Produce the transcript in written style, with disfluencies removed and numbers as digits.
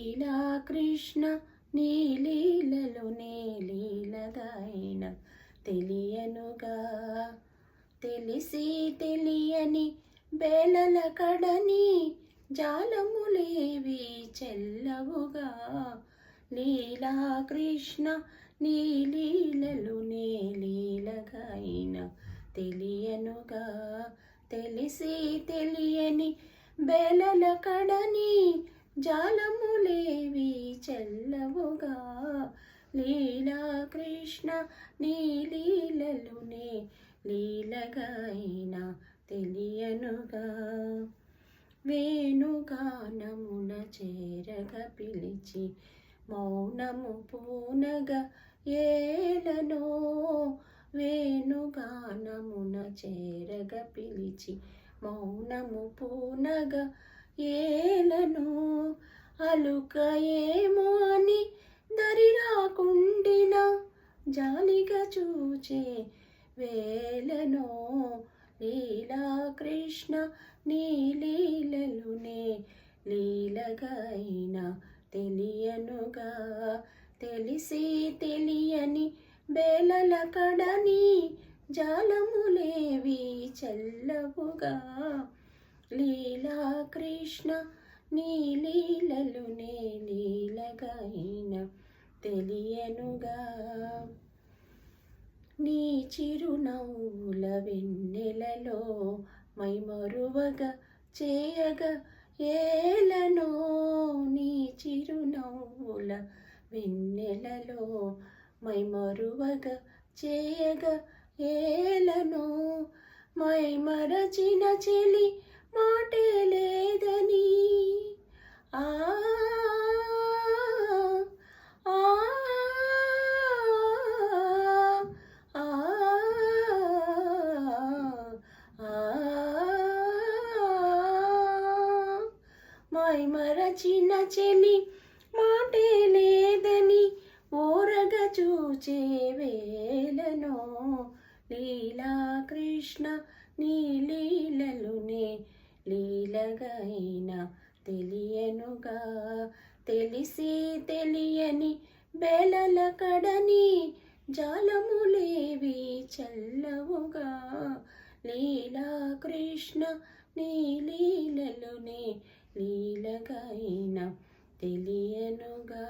లీలా కృష్ణ నీ లీలలోనే లీలగాయిన తెలియనుగా. తెలిసి తెలియని బేలల కడని జాలములేవి చెల్లవుగా. లీలా కృష్ణ నీ లీలలోనే లీలగాయిన తెలియనుగా. తెలిసి తెలియని బేలల కడని జాలములేవి చెల్లవుగా. లీలా కృష్ణ నీ లీలలునే లీలగాయిన తెలియనుగా. వేణుగానమున చేరగ పిలిచి మౌనము పూనగా ఏలనో. వేణుగానమున చేరగ పిలిచి మౌనము పూనగా ఏలనో. అలుక ఏమో అని దరి రాకుండిన జాలిగా చూచే వేలనో. లీలా కృష్ణ నీ లీలలునే లీలగాయిన తెలియనుగా. తెలిసి తెలియని బేలల కడని జాలములేవి చల్లవుగా. లీలా కృష్ణ నీ లీలలునే లీలగాయిన తెలియనుగా. నీ చిరునవ్వుల వెన్నెలలో మైమరువగా చేయగా ఏలనో. నీ చిరునవ్వుల వెన్నెలలో మైమరువగా చేయగా ఏలనో. మైమరచిన చెలి మాటే లేదని ఆ మైమరచిన చెలి మాటే లేదని ఓరగ చూచే వేలనో. లీలా కృష్ణ నీ లీలలునే లీలగాయిన తెలియనుగా. తెలిసి తెలియని బేలల కడని జాలములేవి చల్లవుగా. లీలా కృష్ణ నీ లీలలునే లీలగాయిన తెలియనుగా.